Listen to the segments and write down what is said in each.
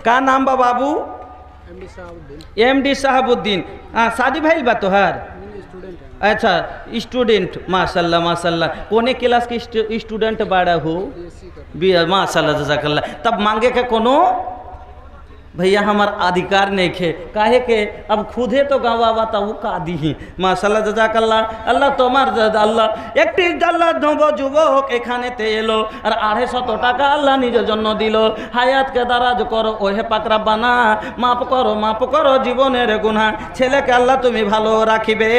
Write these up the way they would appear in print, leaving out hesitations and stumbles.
का नाम बा बाबू? MD साहबुद्दीन। हाँ, शादी भाई बा तोहार? अच्छा, स्टूडेंट, माशाल्लाह माशाल्लाह। कोने क्लास के स्टूडेंट बाड़ा हो? माशाल्लाह जज़ाकल्लाह। तब मांगे के कोनो भैया हमार अधिकार नहीं खे, काहे के अब खुदे तो गावा बताऊ का दी। माशाल्लाह जज़ाकल्लाह। अल्लाह তোমার আল্লাহ একটি জাল্লা যুবক এখানেতে এলো আর 250 টাকা আল্লাহ নিজের জন্য দিল। হায়াতকে দারাজ করো ওহে পাক রব্বানা, মাফ করো জীবনের গুনাহ। ছেলেকে আল্লাহ তুমি ভালো রাখিবে,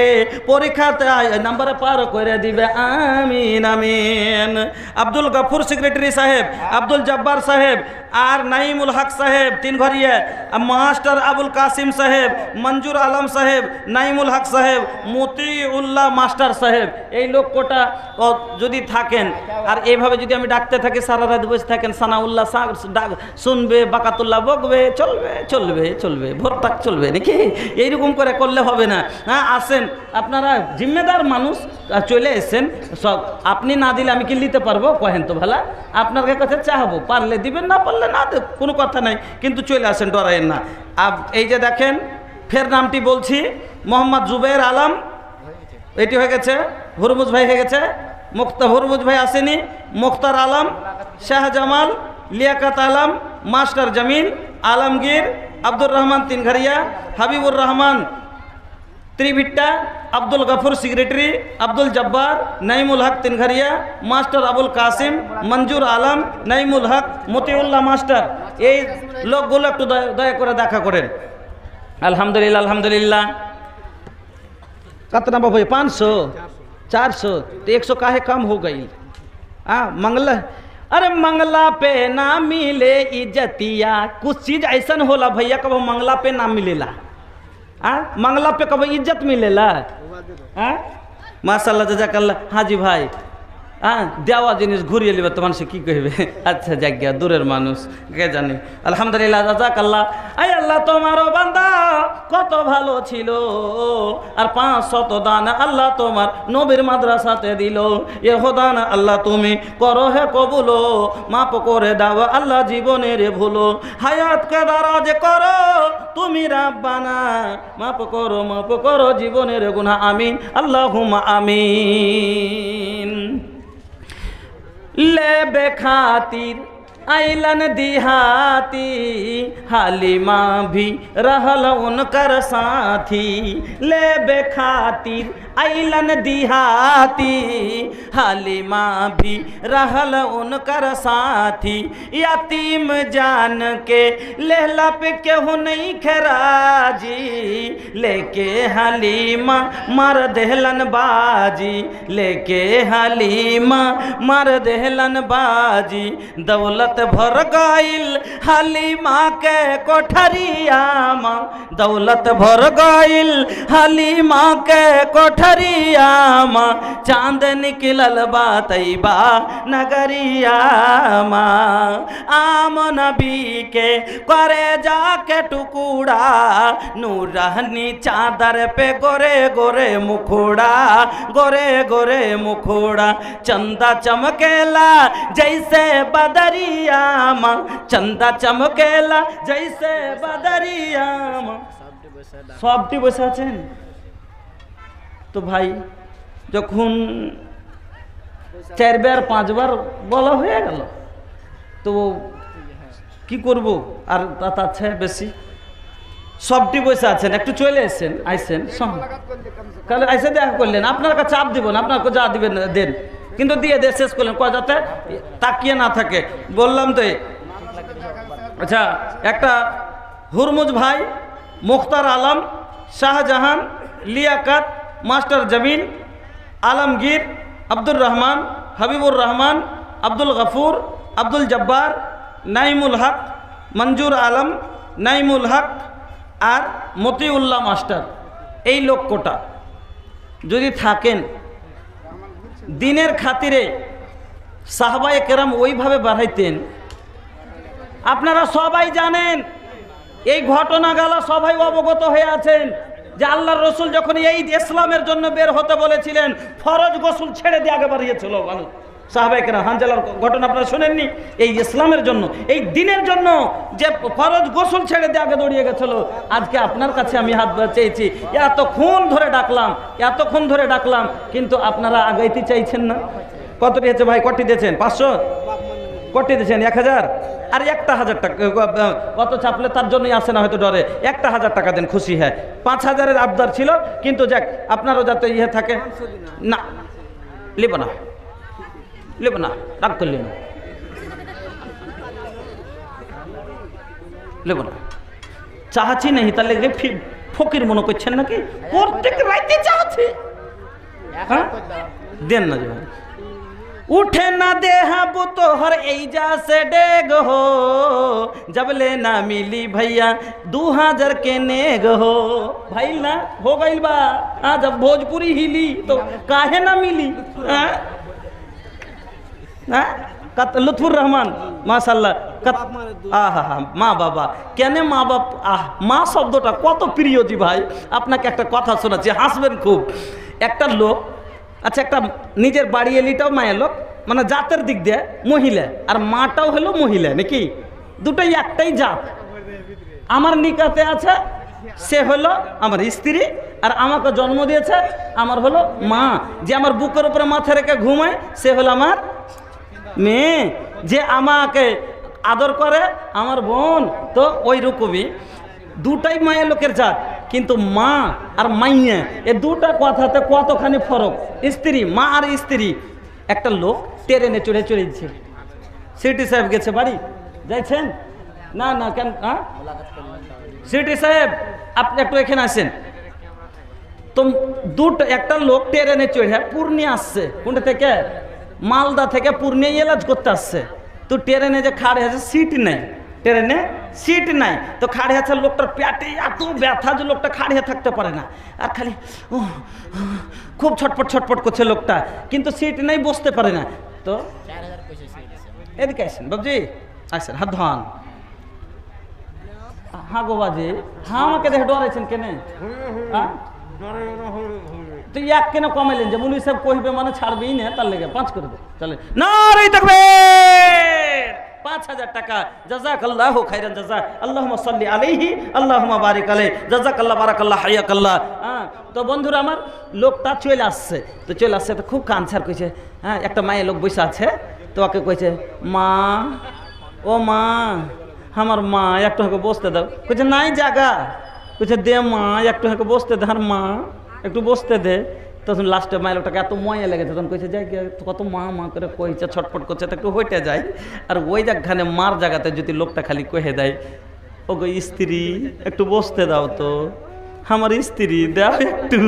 পরীক্ষাতে নাম্বারে পার করে দিবে, আমিন আমিন। আব্দুল গফুর সেক্রেটারি সাহেব, আব্দুল জব্বার সাহেব আর নাইমুল হক সাহেব তিন ঘরিয়া, মাস্টার আবুল কাসিম সাহেব, মঞ্জুর আলম সাহেব, নাইমুল হক সাহেব, মতিউল্লাহ মাস্টার সাহেব, এই লোক কোটা যদি থাকেন আর এইভাবে যদি আমি ডাকতে থাকি সারা রাত বসে থাকেন, সানাউল্লাহ শুনবে, বাকাতুল্লাহ বকবে, চলবে চলবে চলবে, ভোর তাক চলবে নাকি? এইরকম করে করলে হবে না। হ্যাঁ আসেন, আপনারা জিম্মেদার মানুষ, চলে এসেছেন সব। আপনি না দিলে আমি কি নিতে পারবো? কহেন তো ভালা, আপনার কাছে চাহবো, পারলে দিবেন, না পারলে না, কোনো কথা নাই, কিন্তু চলে আসেন, ডরায়েন না। এই যে দেখেন ফের নামটি বলছি, মোহাম্মদ জুবের আলম, এটি হয়ে গেছে, হুরমুজ ভাই হয়ে গেছে, হুরমুজ ভাই আসেনি, মুখতার আলম, শাহজামাল, লিয়াকাত আলম, মাস্টার জামিল, আলমগীর, আব্দুর রহমান তিনঘরিয়া, হাবিবুর রহমান त्रिभिट्टा, अब्दुल गफूर सेक्रेटरी, अब्दुल जब्बार, नईमुल हक तिनघरिया, मास्टर अबुल कासिम, मंजूर आलम, नईमुल हक, मतिउल्लाह मास्टर, এই লোকগুলো একটু দয়া করে দেখা করেন। আলহামদুলিল্লাহ আলহামদুলিল্লাহ। कितना भाई? 500 400 तो 100 काहे कम हो गई? हाँ मंगला, अरे मंगला पे ना मिले इज्जतिया, कुछ चीज ऐसा होला भैया कब मंगला पे ना मिलेला। मंगला पे कब इज्जत मिलेला? माशाल्लाह जज़ाकल्लाह। हाजी भाई देवा जिनिस घुरिए लिबे तो मानुष की कहबे? अच्छा जागिया दूरेर मानुष के जाने। আলহামদুলিল্লাহ জাযাকাল্লাহ। আয় আল্লাহ তোমারও বান্দা কত ভালো ছিল, আর 500 দান আল্লাহ তোমার নবীর মাদ্রাসাতে দিল। এ দান আল্লাহ তুমি করো হে কবুল, মাফ করে দাও আল্লাহ জীবনের ভুলো, হায়াতকে দারাজ করো তুমি রাব্বানা, মাফ করো জীবনের গুনাহ, আমিন আল্লাহুম্মা আমিন। ले बेखातिर आइलन दिहाती, हालिमा भी रहल उनकर साथी। ले बेखातिर आइलन दिहाती, हालिमा भी रहल उनकर साथी। यतीम जान के लेहला पे केहू नहीं खराजी, लेके हालिमा मार देहलन बाजी, लेके हालिमा मार देहलन बाजी। दौलत भर गइल हालिमा के कोठरिया माँ, दौलत भर गइल हालिमा के कोठरिया माँ। चांद निकलल बा तैबा नगरिया माँ, आम नबी के करे जाके टुकुड़ा, नूरहनी चादर पे गोरे गोरे मुखोड़ा, गोरे गोरे मुखोड़ा। चंदा चमकेला जैसे बदरिया माँ, चंदा चमकेला जैसे बदरिया माँ। सबटी बসে আছেন তো ভাই, যখন 4 বার 5 বার বলা হয়ে গেল তো কি করব, আর তাছে বেশি সবটি বসে আছেন, একটু চলে এসেছেন, আইসেন কালে আইসে দেখা করলেন, আপনার কাছে চাপ দিব না, আপনাকে যা দিবেন দেন, কিন্তু দিয়ে দিয়ে শেষ করলেন কয় যাতে তাকিয়ে না থাকে। বললাম তো আচ্ছা, একটা হুরমুজ ভাই, মুখতার আলম, শাহজাহান, লিয়াকাত, মাস্টার জামিল, আলমগীর, আব্দুর রহমান, হাবিবুর রহমান, আব্দুল গফুর, আব্দুল জব্বার, নাইমুল হক, মঞ্জুর আলম, নাইমুল হক আর মতিউল্লাহ মাস্টার, এই লোক কোটা যদি থাকেন দিনের খাতিরে সাহাবায়ে কেরাম ওইভাবে বাড়াইতেন। আপনারা সবাই জানেন এই ঘটনাগুলো, সবাই অবগত হয়ে আছেন যে আল্লাহর রসুল যখন এই ইসলামের জন্য বের হতে বলেছিলেন, ফরজ গোসল ছেড়ে দিয়ে আগে বাড়িয়েছিল মানুষ। সাহাবায়ে কেরাম হানজালার ঘটনা আপনারা শুনেননি? এই ইসলামের জন্য, এই দিনের জন্য যে ফরজ গোসল ছেড়ে দিয়ে আগে দৌড়িয়ে গেছিল। আজকে আপনার কাছে আমি হাত চেয়েছি, এতক্ষণ ধরে ডাকলাম, কিন্তু আপনারা আগাইতে চাইছেন না। কত দিয়েছে ভাই? কটি দিয়েছেন? 500? কটি দিয়েছেন? 1000? আর 1000 টাকা কত চাপলে তার জন্যই আসে না হয়তো ডরে। 1000 টাকা দেন, খুশি। হ্যাঁ, 5000-এর আবদার ছিল, কিন্তু যাক আপনারও যাতে থাকে। না লিব না, রাগ করলি না, লিব না। চাহাচ্ছি নেই তাহলে ফকির মনে করছেন নাকি? প্রত্যেক রাইতে চাহাচ্ছি। হ্যাঁ দেন না। उठे ना दे हाबू तो हर ऐजा से डेग हो, जबले ना मिली भैया 2000 के नेग हो। भाई ना हो गई बा, जब भोजपुरी हिली तो काहे ना मिली। लुत्फुर रहमान माशाल्लाह। মা বাবা কেন? মা বাপ মা শব্দটা কত প্রিয় জি ভাই। আপনাকে একটা কথা শোনাচ্ছি, হাসবেন খুব। একটা লোক, আচ্ছা একটা নিজের বাড়ি এলিটাও মায়ের লোক, মানে জাতের দিক দিয়ে মহিলা, আর মাটাও হলো মহিলা, নাকি দুটোই একটাই জাত। আমার নিকাতে আছে, সে হলো আমার স্ত্রী, আর আমাকে জন্ম দিয়েছে আমার হলো মা। যে আমার বুকের উপরে মাথা রেখে ঘুমায় সে হলো আমার মেয়ে। যে আমাকে আদর করে আমার বোন। তো ওই রকমই দুটাই মায়ের লোকের জাত, কিন্তু মা আর মাইয়া এ দুটা কথাতে কতখানি ফরক। স্ত্রী, মা আর স্ত্রী। একটা লোক ট্রেনে চড়েছে, সিটি সাহেব গেছে বাড়ি, যাইছেন না? না কেন? সিটি সাহেব আপনি একটু এখানে আসেন তো। একটা লোক ট্রেনে চড়ে পূর্ণিয়া আসছে। কোনটা থেকে? মালদা থেকে পূর্ণিয়া এলাজ করতে আসছে। তো ট্রেনে যে খাড়ে আছে, সিট নেই, ট্রেনে সিট নাই। তো খাড়ে আছে, লোকটার পেটে এত ব্যথা যে লোকটা খাড়িয়ে থাকতে পারে না, আর খালি খুব ছটপট করছে লোকটা, কিন্তু সিট নেই, বসতে পারে না। তো এদিকে আসেন বাবজি, আসেন, হাত ধোয়ান। হ্যাঁ গো বাজি, হ্যাঁ আমাকে দেখে ডরাইছেন কেনে? তো এক কেন কমাইলেন? যে মুলি সাহেব কইবে মানে ছাড়বেই না, তার লেগে 5 করে দেবে। চলে না রে, দেখবে 5000 টাকা। জাযাকাল্লাহু খাইরান জাযা, আল্লাহুম্মা সাল্লি আলাইহি, আল্লাহুম্মা বারিক আলাইহি, জাযাকাল্লাহ, বারাকাল্লাহ, হায়াকাল্লাহ। তো বন্ধুরা আমার, লোকটা চলে আসছে। তো চলে আসছে তো খুব কানছার কইছে। হ্যাঁ, একটা মায়ের লোক বসে আছে, তো ওকে কইছে, মা, ও মা, আমার মা একটু হাঁকে বসতে দাও। কইছে নাই জায়গা। কইছে দে মা, একটু হাঁকে বসতে দে, আর মা একটু বসতে দে। তখন লাস্টে মায়ের লোকটাকে এত ময়া লেগেছে, তখন কইছে যাই কত মা মা করে কইছে, ছটফট করছে, তো একটু হইতে যায়। আর ওই জায়গাখানে মার জায়গাতে যদি লোকটা খালি কহে দেয়, ও গো স্ত্রী একটু বসতে দাও তো, আমার স্ত্রী দাও একটু,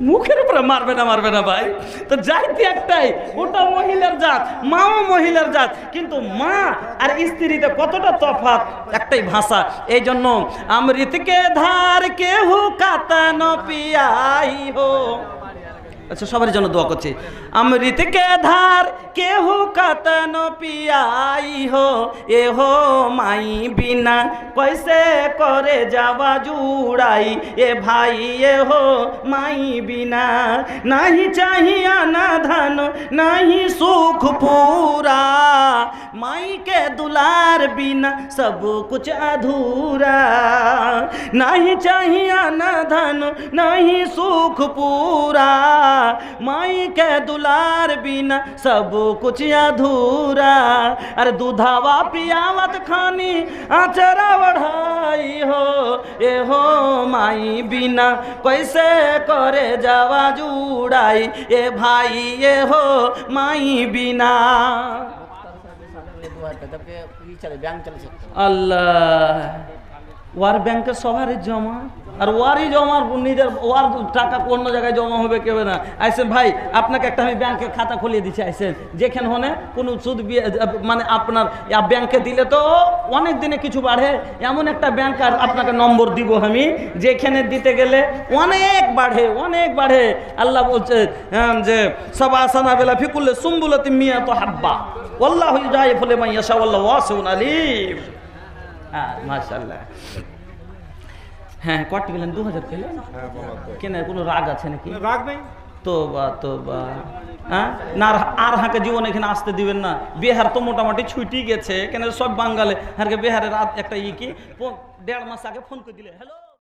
মুখের উপরে মারবে না ভাই। তো যাইতে একটাই, ওটা মহিলার জাত, মাও মহিলার জাত, কিন্তু মা আর স্ত্রীতে কতটা তফাৎ, একটাই ভাষা। এই জন্য অমৃতকে ধার কেহু কাতন পিয়াই হো। अच्छा सबार जन दुआ करছি अमृत के धार केहू कतन पियाई हो ए हो माई बिना कैसे करे जावा जुड़ाई ए भाई ए हो माई बिना नहीं चाहिए ना धन नहीं सुख पूरा माई के दुलार बिना सब कुछ अधूरा नहीं चाहिए ना धन नहीं सुख पूरा माई के दुलार बिना सब कुछ अधूरा अरे दूधावा पियावत खानी आचरा बढ़ाई हो ए हो माई बिना कैसे करे जावा जुड़ाई ए भाई ए हो माई बिना अल्लाह वार बैंक सवार जमा और वारी जमा निजर वार टाका अन्य जगह जमा होबे केबे ना आइसेन भाई आपनाके एकटा आमि बैंकेर खाता खुलिए दिछि आइसेन जेखाने होने कोनो सुद माने आपनार या बैंके दिले तो अनेक दिने किछु बाढ़े एमन एकटा बैंक आर आपनाके नम्बर दिबो आमि जेखाने दिते गेले अनेक बाढ़े आल्लाह बोलছে যে সবাসানা বেলা ফিকুল্লে সুম্বুলাতি মিয়া তো হাব্বা ওয়াল্লাহু ইউজাইফু লিমান ইয়াশা ওয়াল্লাহু ওয়াসিউন আলিম মাশাআল্লাহ হ্যাঁ কত গেলেন 2000 পেলেন কেন কোনো রাগ আছে নাকি রাগ নেই তোবা তোবা। হ্যাঁ না, আর হাঁকে জীবন এখানে আসতে দিবেন না। বিহার তো মোটামুটি ছুটি গেছে, কেন সব বাঙালি হারকে বিহারের একটা কি 1.5 মাস আগে ফোন করে দিলে, হ্যালো।